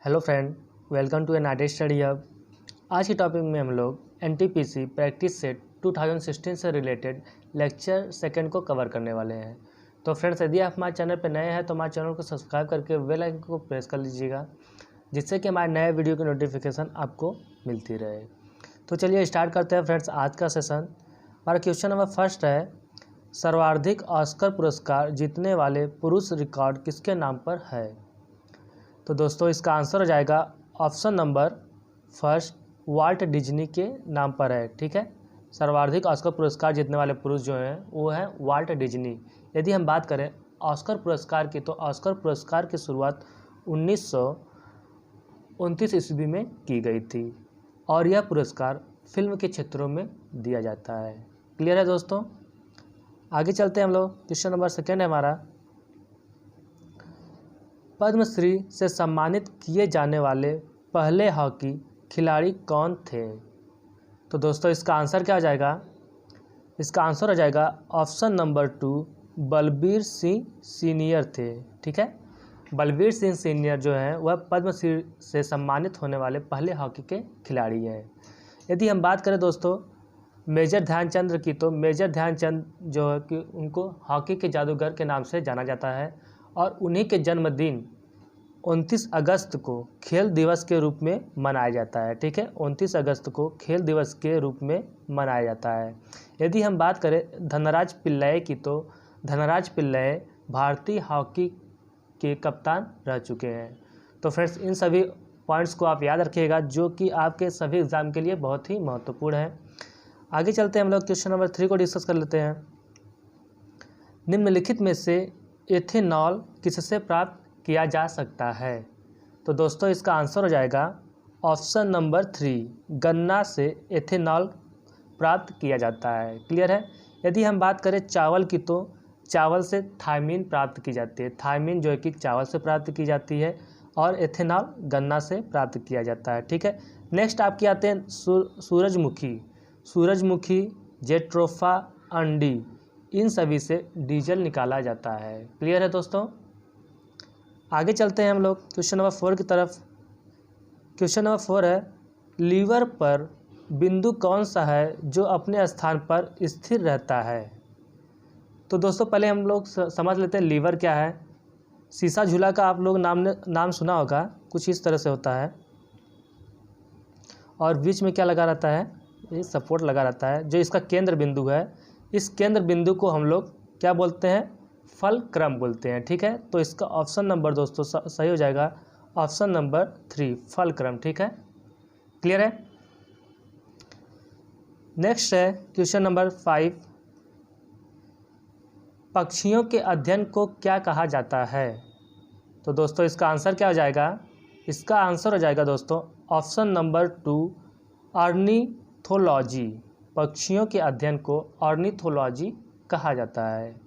Hello friend, welcome to an art study hub. आज की topic में हम लोग एनटीपीसी प्रैक्टिस सेट 2016 से रिलेटेड लेक्चर सेकंड को कवर करने वाले हैं। तो फ्रेंड्स, यदि आप हमारे चैनल पर नए हैं तो हमारे चैनल को सब्सक्राइब करके बेल आइकन को प्रेस कर लीजिएगा, जिससे कि हमारे नए वीडियो की नोटिफिकेशन आपको मिलती रहे। तो चलिए स्टार्ट करते हैं फ्रेंड्स आज का सेशन। हमारा क्वेश्चन नंबर फर्स्ट है, सर्वाधिक ऑस्कर पुरस्कार जीतने वाले पुरुष रिकॉर्ड किसके नाम पर है? तो दोस्तों इसका आंसर हो जाएगा option number first, Walt Disney के नाम पर है। ठीक है, सर्वाधिक ऑस्कर पुरस्कार जीतने वाले पुरुष जो हैं वो हैं वाल्ट डिज्नी। यदि हम बात करें ऑस्कर पुरस्कार की, तो ऑस्कर पुरस्कार की शुरुआत 1929 ईस्वी में की गई थी और यह पुरस्कार फिल्म के क्षेत्रों में दिया जाता है। क्लियर है दोस्तों? आगे चलते हैं हम लोग। क्वेश्चन नंबर सेकेंड है हमारा, पद्मश्री से सम्मानित किए जाने वाले पहले हॉकी खिलाड़ी कौन थे? तो दोस्तों इसका आंसर क्या हो जाएगा? इसका आंसर हो जाएगा option number 2, Balbir Singh senior थे। ठीक है, बलबीर सिंह सीनियर जो हैं वह पद्मश्री से सम्मानित होने वाले पहले हॉकी के खिलाड़ी हैं। यदि हम बात करें दोस्तों मेजर ध्यानचंद की, तो मेजर ध्यानचंद जो है कि उनको हॉकी के जादूगर के नाम से जाना जाता है और उन्हीं के जन्मदिन 29 अगस्त को खेल दिवस के रूप में मनाया जाता है। ठीक है, 29 अगस्त को खेल दिवस के रूप में मनाया जाता है। यदि हम बात करें धनराज पिल्लई की, तो धनराज पिल्लई भारतीय हॉकी के कप्तान रह चुके हैं। तो फ्रेंड्स इन सभी पॉइंट्स को आप याद रखिएगा, जो कि आपके सभी एग्ज़ाम के लिए बहुत ही महत्वपूर्ण है। आगे चलते हैं हम लोग क्वेश्चन नंबर 3 को डिस्कस कर लेते हैं। निम्नलिखित में से एथेनॉल किससे प्राप्त किया जा सकता है? तो दोस्तों इसका आंसर हो जाएगा ऑप्शन नंबर 3, गन्ना से एथेनॉल प्राप्त किया जाता है। क्लियर है? यदि हम बात करें चावल की, तो चावल से थायमीन प्राप्त की जाती है। थायमीन जो है कि चावल से प्राप्त की जाती है और एथेनॉल गन्ना से प्राप्त किया जाता है। ठीक है, नेक्स्ट आपके आते हैं सूरजमुखी। सूरजमुखी, जेट्रोफा, अंडी, इन सभी से डीजल निकाला जाता है। क्लियर है दोस्तों? आगे चलते हैं हम लोग क्वेश्चन नंबर 4 की तरफ। क्वेश्चन नंबर 4 है, लीवर पर बिंदु कौन सा है जो अपने स्थान पर स्थिर रहता है? तो दोस्तों पहले हम लोग समझ लेते हैं लीवर क्या है। शीशा झूला का आप लोग नाम सुना होगा, कुछ इस तरह से होता है और बीच में क्या लगा रहता है? ये सपोर्ट लगा रहता है, जो इसका केंद्र बिंदु है। इस केंद्र बिंदु को हम लोग क्या बोलते हैं? फलक्रम बोलते हैं। ठीक है, तो इसका ऑप्शन नंबर दोस्तों सही हो जाएगा ऑप्शन नंबर 3, फलक्रम। ठीक है, क्लियर है? नेक्स्ट है क्वेश्चन नंबर 5, पक्षियों के अध्ययन को क्या कहा जाता है? तो दोस्तों इसका आंसर क्या हो जाएगा? इसका आंसर हो जाएगा दोस्तों ऑप्शन नंबर 2, ऑर्निथोलॉजी। पक्षियों के अध्ययन को ऑर्निथोलॉजी कहा जाता है।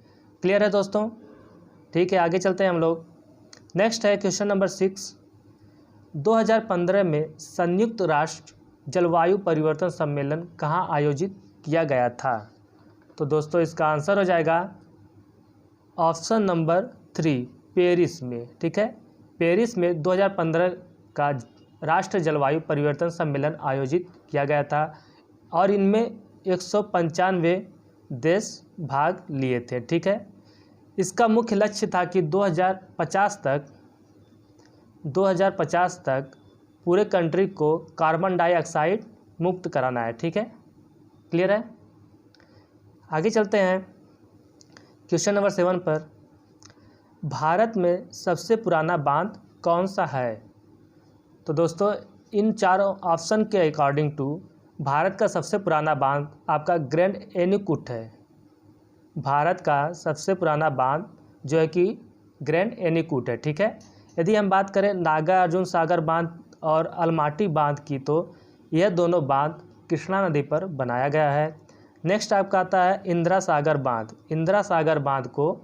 क्लियर है दोस्तों? ठीक है, आगे चलते हैं हम लोग। नेक्स्ट है क्वेश्चन नंबर 6, 2015 में संयुक्त राष्ट्र जलवायु परिवर्तन सम्मेलन कहाँ आयोजित किया गया था? तो दोस्तों इसका आंसर हो जाएगा ऑप्शन नंबर 3, पेरिस में। ठीक है, पेरिस में 2015 का राष्ट्रीय जलवायु परिवर्तन सम्मेलन आयोजित किया गया था और इनमें 195 देश भाग लिए थे। ठीक है, इसका मुख्य लक्ष्य था कि 2050 तक पूरे कंट्री को कार्बन डाइऑक्साइड मुक्त कराना है। ठीक है, क्लियर है? आगे चलते हैं क्वेश्चन नंबर 7 पर, भारत में सबसे पुराना बांध कौन सा है? तो दोस्तों इन चारों ऑप्शन के अकॉर्डिंग टू भारत का सबसे पुराना बांध आपका ग्रैंड एनीकट है। भारत का सबसे पुराना बांध जो है कि ग्रैंड एनीकट है। ठीक है, यदि हम बात करें नागार्जुन सागर बांध और अलमाटी बांध की, तो यह दोनों बांध कृष्णा नदी पर बनाया गया है। नेक्स्ट आपका आता है इंदिरा सागर बांध। इंदिरा सागर बांध को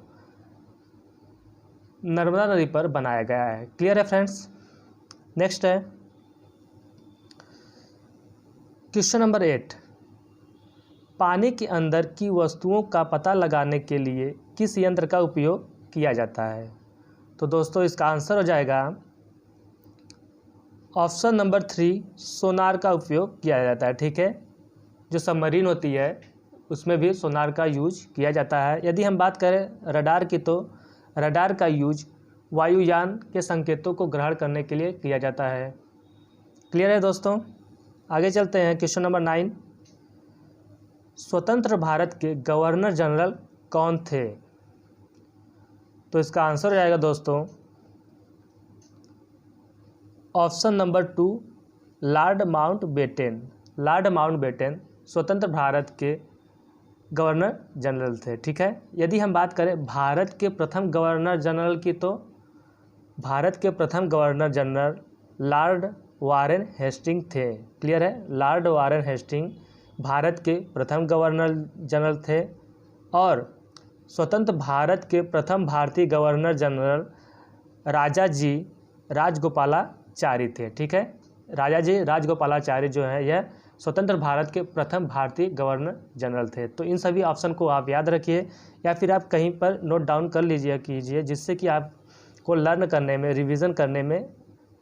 नर्मदा नदी पर बनाया गया है। क्लियर है फ्रेंड्स? नेक्स्ट है क्वेश्चन नंबर 8, पानी के अंदर की वस्तुओं का पता लगाने के लिए किस यंत्र का उपयोग किया जाता है? तो दोस्तों इसका आंसर हो जाएगा ऑप्शन नंबर 3 सोनार का उपयोग किया जाता है। ठीक है, जो सबमरीन होती है उसमें भी सोनार का यूज किया जाता है। यदि हम बात करें रडार की, तो रडार का यूज वायुयान के संकेतों को ग्रहण करने के लिए किया जाता है। क्लियर है दोस्तों। आगे चलते हैं। क्वेश्चन नंबर 9, स्वतंत्र भारत के गवर्नर जनरल कौन थे? तो इसका आंसर हो जाएगा दोस्तों option number 2 Lord Mountbatten. Lord Mountbatten स्वतंत्र भारत के गवर्नर जनरल थे। ठीक है, यदि हम बात करें भारत के प्रथम गवर्नर जनरल की, तो भारत के प्रथम governor general lord Warren Hasting थे। क्लियर है, लॉर्ड वारेन हेस्टिंग भारत के प्रथम गवर्नर जनरल थे। और स्वतंत्र भारत के प्रथम भारतीय गवर्नर जनरल राजाजी राजगोपालाचारी थे। ठीक है, राजाजी राजगोपालाचारी जो है यह स्वतंत्र भारत के प्रथम भारतीय गवर्नर जनरल थे। तो इन सभी ऑप्शन को आप याद रखिए या फिर आप कहीं पर नोट डाउन कर लीजिए कीजिए, जिससे कि आपको लर्न करने में, रिवीजन करने में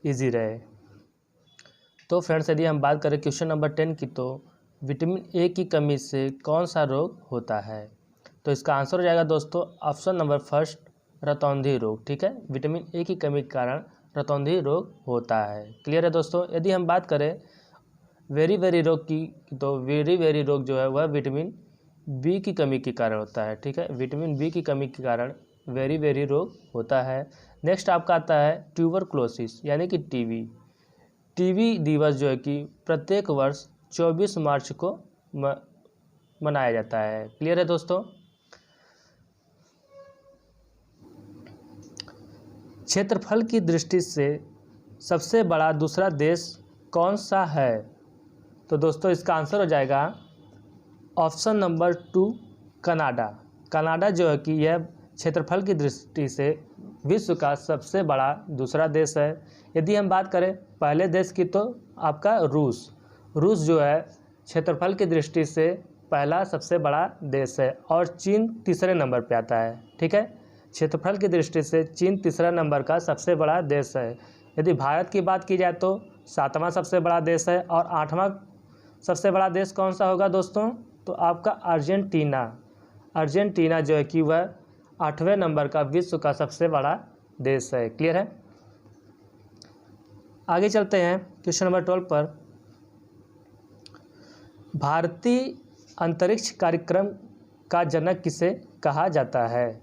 इजी रहे। तो फ्रेंड्स, यदि हम बात करें क्वेश्चन नंबर 10 की, तो विटामिन ए की कमी से कौन सा रोग होता है? तो इसका आंसर हो जाएगा दोस्तों ऑप्शन नंबर 1 रतौंधी रोग। ठीक है, विटामिन ए की कमी के कारण रतौंधी रोग होता है। क्लियर है दोस्तों। यदि हम बात करें वेरी रोग की, तो वेरी रोग जो है वह विटामिन बी की कमी के कारण होता है। ठीक है, विटामिन बी की कमी के कारण वेरी रोग होता है। नेक्स्ट आपका आता है ट्यूबरक्लोसिस यानी कि टीबी। टीबी दिवस जो है कि प्रत्येक वर्ष 24 मार्च को मनाया जाता है। क्लियर है दोस्तों। क्षेत्रफल की दृष्टि से सबसे बड़ा दूसरा देश कौन सा है? तो दोस्तों इसका आंसर हो जाएगा ऑप्शन नंबर 2 कनाडा। कनाडा जो है कि यह क्षेत्रफल की दृष्टि से विश्व का सबसे बड़ा दूसरा देश है। यदि हम बात करें पहले देश की, तो आपका रूस जो है क्षेत्रफल की दृष्टि से पहला सबसे बड़ा देश है। और चीन तीसरे नंबर पे आता है। ठीक है, क्षेत्रफल की दृष्टि से चीन तीसरा नंबर का सबसे बड़ा देश है। यदि भारत की बात की जाए तो 7वां सबसे बड़ा देश है। और 8वां सबसे बड़ा देश कौन सा होगा दोस्तों? तो आपका अर्जेंटीना जो है कि वह 8वें नंबर का विश्व का सबसे बड़ा देश है। क्लियर है। आगे चलते हैं क्वेश्चन नंबर 12 पर। भारतीय अंतरिक्ष कार्यक्रम का जनक किसे कहा जाता है?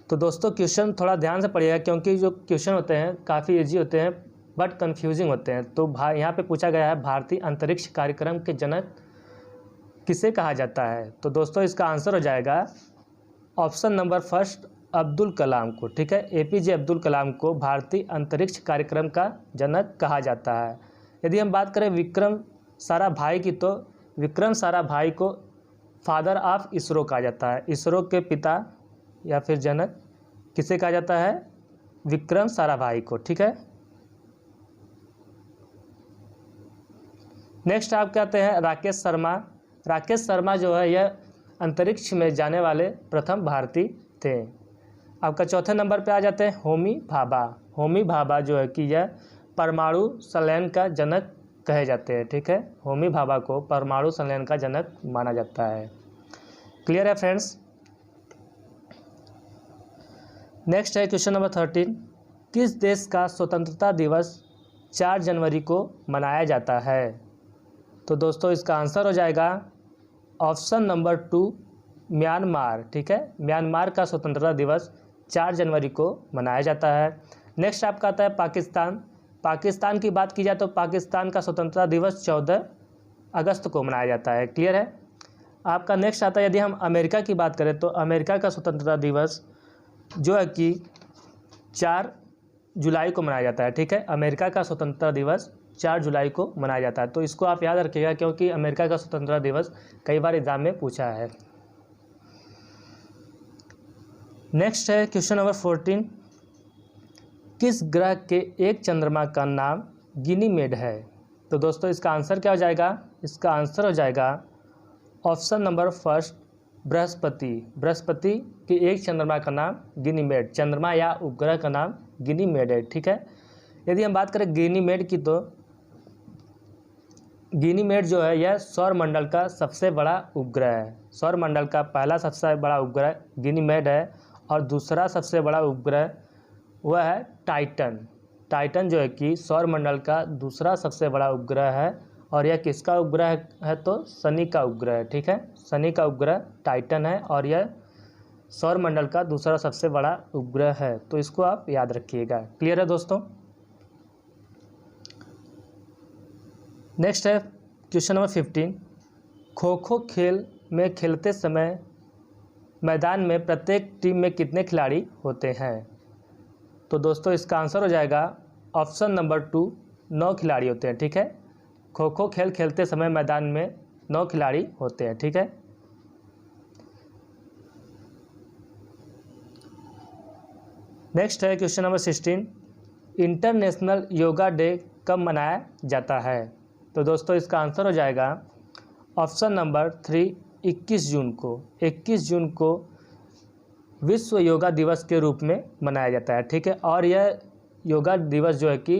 तो दोस्तों क्वेश्चन थोड़ा ध्यान से पढ़िएगा, क्योंकि जो क्वेश्चन होते हैं काफ़ी इजी होते हैं बट कंफ्यूजिंग होते हैं। तो यहाँ पे पूछा गया है भारतीय अंतरिक्ष कार्यक्रम के जनक किसे कहा जाता है? तो दोस्तों इसका आंसर हो जाएगा ऑप्शन नंबर 1 अब्दुल कलाम को। ठीक है, APJ अब्दुल कलाम को भारतीय अंतरिक्ष कार्यक्रम का जनक कहा जाता है। यदि हम बात करें विक्रम साराभाई की, तो विक्रम साराभाई को फादर ऑफ इसरो कहा जाता है। इसरो के पिता या फिर जनक किसे कहा जाता है? विक्रम साराभाई को। ठीक है, नेक्स्ट आप कहते हैं राकेश शर्मा। राकेश शर्मा जो है यह अंतरिक्ष में जाने वाले प्रथम भारतीय थे। आपका चौथे नंबर पे आ जाते हैं होमी भाभा। होमी भाभा जो है कि यह परमाणु संलयन का जनक कहे जाते हैं। ठीक है, होमी भाभा को परमाणु संलयन का जनक माना जाता है। क्लियर है फ्रेंड्स। नेक्स्ट है क्वेश्चन नंबर 13। किस देश का स्वतंत्रता दिवस 4 जनवरी को मनाया जाता है? तो दोस्तों इसका आंसर हो जाएगा ऑप्शन नंबर 2 म्यांमार। ठीक है, म्यांमार का स्वतंत्रता दिवस 4 जनवरी को मनाया जाता है। नेक्स्ट आपका आता है पाकिस्तान। पाकिस्तान की बात की जाए तो पाकिस्तान का स्वतंत्रता दिवस 14 अगस्त को मनाया जाता है। क्लियर है। आपका नेक्स्ट आता है, यदि हम अमेरिका की बात करें तो अमेरिका का स्वतंत्रता दिवस जो है कि 4 जुलाई को मनाया जाता है। ठीक है, अमेरिका का स्वतंत्रता दिवस 4 जुलाई को मनाया जाता है। तो इसको आप याद रखिएगा, क्योंकि अमेरिका का स्वतंत्रता दिवस कई बार एग्जाम में पूछा है। नेक्स्ट है क्वेश्चन नंबर 14। किस ग्रह के एक चंद्रमा का नाम गिनीमेड है? तो दोस्तों इसका आंसर क्या हो जाएगा? इसका आंसर हो जाएगा ऑप्शन नंबर 1 बृहस्पति। बृहस्पति के एक चंद्रमा का नाम गिनीमेड, चंद्रमा या उपग्रह का नाम गिनीमेड है। ठीक है, यदि हम बात करें गैनीमेड की, तो गैनीमेड जो है यह सौरमंडल का सबसे बड़ा उपग्रह है। सौरमंडल का पहला सबसे बड़ा उपग्रह गैनीमेड है और दूसरा सबसे बड़ा उपग्रह वह है टाइटन। टाइटन जो है कि सौरमंडल का दूसरा सबसे बड़ा उपग्रह है और यह किसका उपग्रह है, तो शनि का उपग्रह है। ठीक है, शनि का उपग्रह टाइटन है और यह सौरमंडल का दूसरा सबसे बड़ा उपग्रह है, तो इसको आप याद रखिएगा। क्लियर है दोस्तों। नेक्स्ट है क्वेश्चन नंबर 15। खो खो खेल में खेलते समय मैदान में प्रत्येक टीम में कितने खिलाड़ी होते हैं? तो दोस्तों इसका आंसर हो जाएगा ऑप्शन नंबर 2, 9 खिलाड़ी होते हैं। ठीक है, खो खो खेल खेलते समय मैदान में 9 खिलाड़ी होते हैं। ठीक है, नेक्स्ट है question number 16। International yoga day कब मनाया जाता है? तो दोस्तों इसका आंसर हो जाएगा ऑप्शन नंबर 3, 21 जून को। 21 जून को विश्व योगा दिवस के रूप में मनाया जाता है। ठीक है, और यह योगा दिवस जो है कि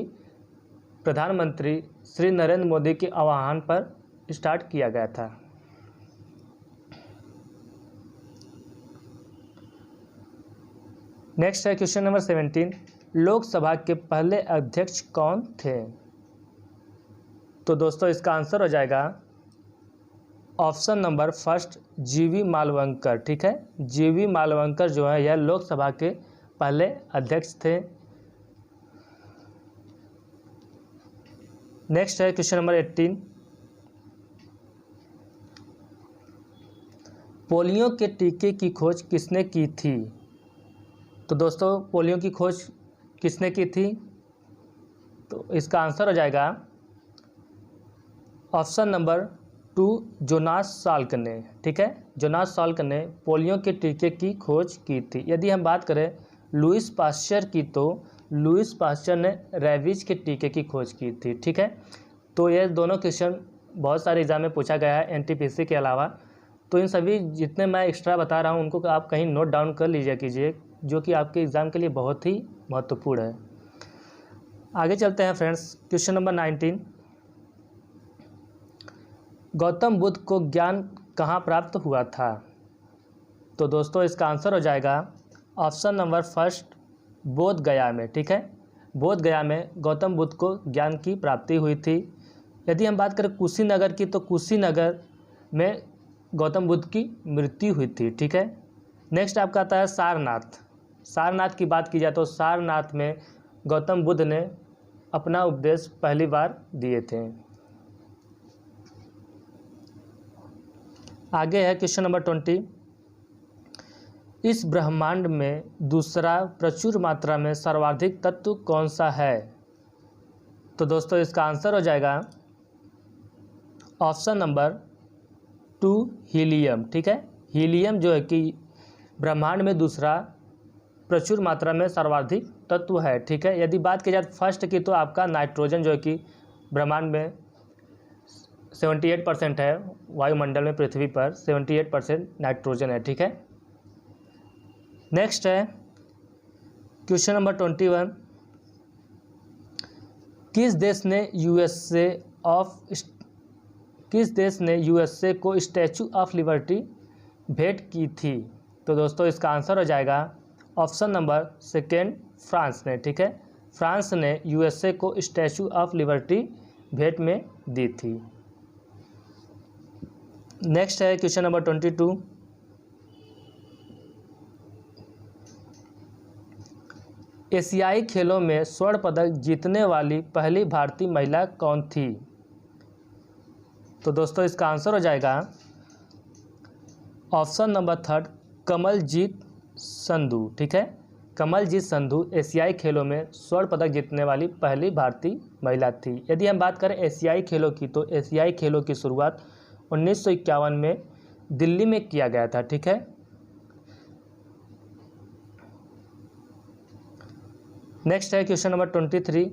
प्रधानमंत्री श्री नरेंद्र मोदी के आह्वान पर स्टार्ट किया गया था। नेक्स्ट है क्वेश्चन नंबर 17। लोकसभा के पहले अध्यक्ष कौन थे? तो दोस्तों इसका आंसर हो जाएगा ऑप्शन नंबर 1, जीवी मालवंकर। ठीक है, जीवी मालवंकर जो है यह लोकसभा के पहले अध्यक्ष थे। नेक्स्ट है क्वेश्चन नंबर 18। पोलियो के टीके की खोज किसने की थी? तो दोस्तों पोलियो की खोज किसने की थी? तो इसका आंसर हो जाएगा ऑप्शन नंबर 2, जोनास साल्क ने। ठीक है, जोनास साल्क ने पोलियो के टीके की खोज की थी। यदि हम बात करें लुईस पास्चर की, तो लुईस पास्चर ने रेबीज के टीके की खोज की थी। ठीक है, तो ये दोनों क्वेश्चन बहुत सारे एग्जाम में पूछा गया है एनटीपीसी के अलावा, तो इन सभी जितने मैं एक्स्ट्रा बता रहा हूँ उनको आप कहीं नोट डाउन कर लीजिए कीजिए, जो कि आपके एग्ज़ाम के लिए बहुत ही महत्वपूर्ण है। आगे चलते हैं friends, question number 19। Gautam Buddha को ज्ञान कहाँ प्राप्त हुआ था? तो दोस्तों इसका आंसर हो जाएगा ऑप्शन नंबर 1, बोध गया में। ठीक है, बोध गया में गौतम बुद्ध को ज्ञान की प्राप्ति हुई थी। यदि हम बात करें कुशीनगर की, तो कुशीनगर में गौतम बुद्ध की मृत्यु हुई थी। ठीक है, नेक्स्ट आपका आता है सारनाथ। सारनाथ की बात की जाए तो सारनाथ में गौतम बुद्ध ने अपना उपदेश पहली बार दिए थे। आगे है क्वेश्चन नंबर 20। इस ब्रह्मांड में दूसरा प्रचुर मात्रा में सर्वाधिक तत्व कौन सा है? तो दोस्तों इसका आंसर हो जाएगा ऑप्शन नंबर 2, हीलियम। ठीक है, हीलियम जो है कि ब्रह्मांड में दूसरा प्रचुर मात्रा में सर्वाधिक तत्व है। ठीक है, यदि बात की जाए फर्स्ट की, तो आपका नाइट्रोजन जो है कि ब्रह्मांड में 78% है, वायुमंडल में पृथ्वी पर 78% नाइट्रोजन है। ठीक है, नेक्स्ट है क्वेश्चन नंबर 21। किस देश ने यूएसए को स्टैचू ऑफ लिबर्टी भेंट की थी? तो दोस्तों इसका आंसर हो जाएगा ऑप्शन नंबर 2, फ्रांस ने। ठीक है, फ्रांस ने यूएसए को स्टैचू ऑफ लिबर्टी भेंट में दी थी। नेक्स्ट है क्वेश्चन नंबर 22। एशियाई खेलों में स्वर्ण पदक जीतने वाली पहली भारतीय महिला कौन थी? तो दोस्तों इसका आंसर हो जाएगा ऑप्शन नंबर 3, कमलजीत संधू। ठीक है, कमलजीत संधू एशियाई खेलों में स्वर्ण पदक जीतने वाली पहली भारतीय महिला थी। यदि हम बात करें एशियाई खेलों की, तो एशियाई खेलों की शुरुआत 1951 में दिल्ली में किया गया था। ठीक है, नेक्स्ट है क्वेश्चन नंबर 23।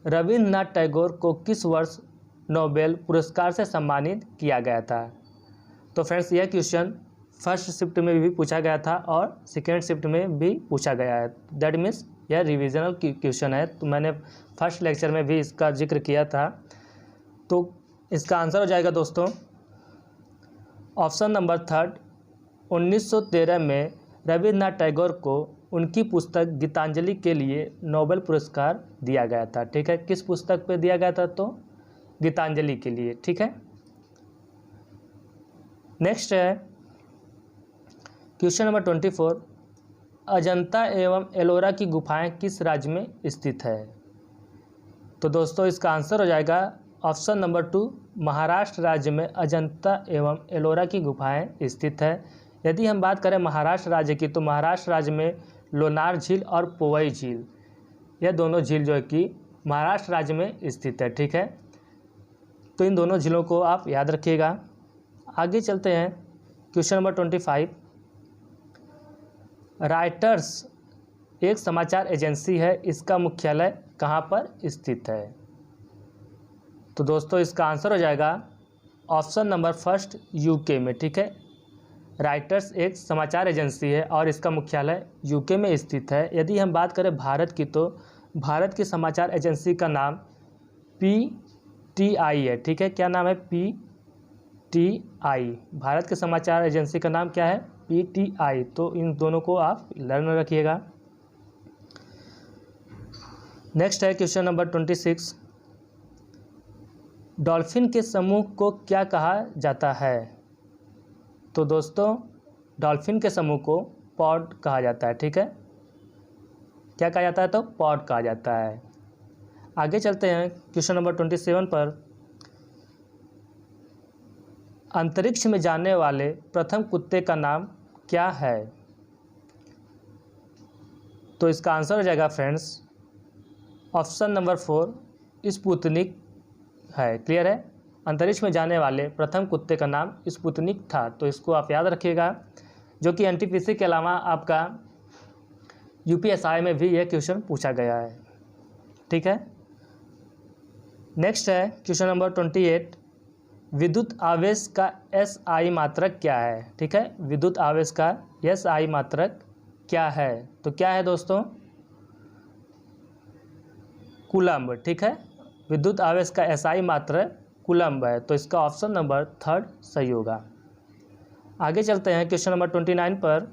रविन्द्रनाथ टैगोर को किस वर्ष नोबेल पुरस्कार से सम्मानित किया गया था? तो फ्रेंड्स यह क्वेश्चन फर्स्ट शिफ्ट में भी पूछा गया था और सेकेंड शिफ्ट में भी पूछा गया है, दैट मीन्स यह रिविजनल क्वेश्चन है, तो मैंने फर्स्ट लेक्चर में भी इसका जिक्र किया था। तो इसका आंसर हो जाएगा दोस्तों ऑप्शन नंबर 3, 1913 में रविन्द्रनाथ टैगोर को उनकी पुस्तक गीतांजलि के लिए नोबेल पुरस्कार दिया गया था। ठीक है, किस पुस्तक पे दिया गया था? तो गीतांजलि के लिए। ठीक है, नेक्स्ट है क्वेश्चन नंबर 24, अजंता एवं एलोरा की गुफाएं किस राज्य में स्थित है? तो दोस्तों इसका आंसर हो जाएगा ऑप्शन नंबर 2, महाराष्ट्र राज्य में अजंता एवं एलोरा की गुफाएं स्थित है। यदि हम बात करें महाराष्ट्र राज्य की, तो महाराष्ट्र राज्य में लोनार झील और पोवई झील, यह दोनों झील जो है कि महाराष्ट्र राज्य में स्थित है। ठीक है, तो इन दोनों झीलों को आप याद रखिएगा। आगे चलते हैं क्वेश्चन नंबर 25, रॉयटर्स एक समाचार एजेंसी है, इसका मुख्यालय कहाँ पर स्थित है? तो दोस्तों इसका आंसर हो जाएगा ऑप्शन नंबर 1 यूके में। ठीक है, रॉयटर्स एक समाचार एजेंसी है और इसका मुख्यालय यूके में स्थित है। यदि हम बात करें भारत की, तो भारत की समाचार एजेंसी का नाम PTI है। ठीक है, क्या नाम है? PTI। भारत के समाचार एजेंसी का नाम क्या है? PTI। तो इन दोनों को आप लर्न रखिएगा। नेक्स्ट है क्वेश्चन नंबर 26, डॉल्फिन के समूह को क्या कहा जाता है? तो दोस्तों डॉल्फिन के समूह को पॉड कहा जाता है। ठीक है, क्या कहा जाता है? तो पॉड कहा जाता है। आगे चलते हैं क्वेश्चन नंबर 27 पर, अंतरिक्ष में जाने वाले प्रथम कुत्ते का नाम क्या है? तो इसका आंसर हो जाएगा फ्रेंड्स ऑप्शन नंबर 4 स्पुतनिक है। क्लियर है, अंतरिक्ष में जाने वाले प्रथम कुत्ते का नाम स्पुतनिक था। तो इसको आप याद रखिएगा, जो कि NTPC के अलावा आपका UPSI में भी यह क्वेश्चन पूछा गया है। ठीक है, नेक्स्ट है क्वेश्चन नंबर 28, विद्युत आवेश का SI मात्रक क्या है? ठीक है, विद्युत आवेश का SI मात्रक क्या है? तो क्या है दोस्तों? कूलम्ब। ठीक है, विद्युत आवेश का SI मात्रक कूलम्ब है। तो इसका ऑप्शन नंबर 3 सही होगा। आगे चलते हैं क्वेश्चन नंबर 29 पर,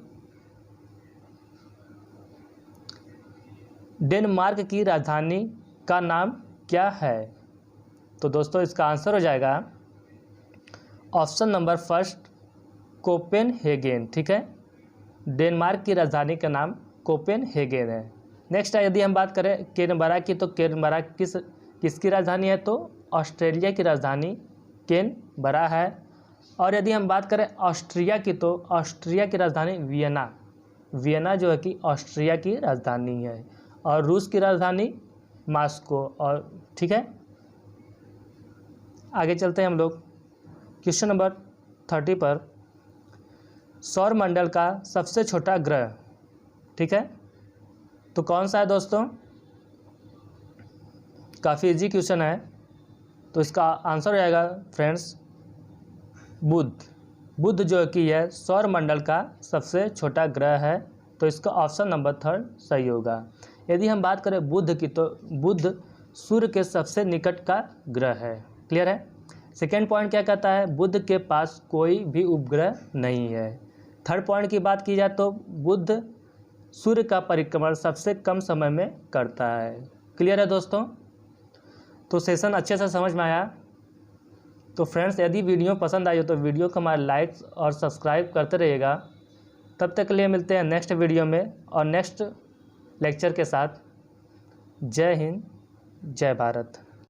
डेनमार्क की राजधानी का नाम क्या है? तो दोस्तों इसका आंसर हो जाएगा ऑप्शन नंबर 1 कोपेनहेगन। ठीक है, डेनमार्क की राजधानी का नाम कोपेनहेगन है। नेक्स्ट है, यदि हम बात करें कैनबरा की, तो कैनबरा किसकी राजधानी है? तो ऑस्ट्रेलिया की राजधानी कैनबरा है। और यदि हम बात करें ऑस्ट्रिया की, तो ऑस्ट्रिया की राजधानी वियना जो है कि ऑस्ट्रिया की राजधानी है। और रूस की राजधानी मॉस्को। और ठीक है, आगे चलते हैं हम लोग क्वेश्चन नंबर 30 पर, सौर मंडल का सबसे छोटा ग्रह, ठीक है, तो कौन सा है दोस्तों? काफ़ी इजी क्वेश्चन है। तो इसका आंसर हो जाएगा फ्रेंड्स बुध जो कि है सौर मंडल का सबसे छोटा ग्रह है। तो इसका ऑप्शन नंबर 3 सही होगा। यदि हम बात करें बुध की, तो बुध सूर्य के सबसे निकट का ग्रह है। क्लियर है। सेकेंड पॉइंट क्या कहता है? बुध के पास कोई भी उपग्रह नहीं है। थर्ड पॉइंट की बात की जाए तो बुध सूर्य का परिक्रमण सबसे कम समय में करता है। क्लियर है दोस्तों? तो सेशन अच्छे से समझ में आया। तो फ्रेंड्स, यदि वीडियो पसंद आई हो तो वीडियो को हमारे लाइक्स और सब्सक्राइब करते रहिएगा। तब तक के लिए मिलते हैं नेक्स्ट वीडियो में और नेक्स्ट लेक्चर के साथ। जय हिंद, जय भारत।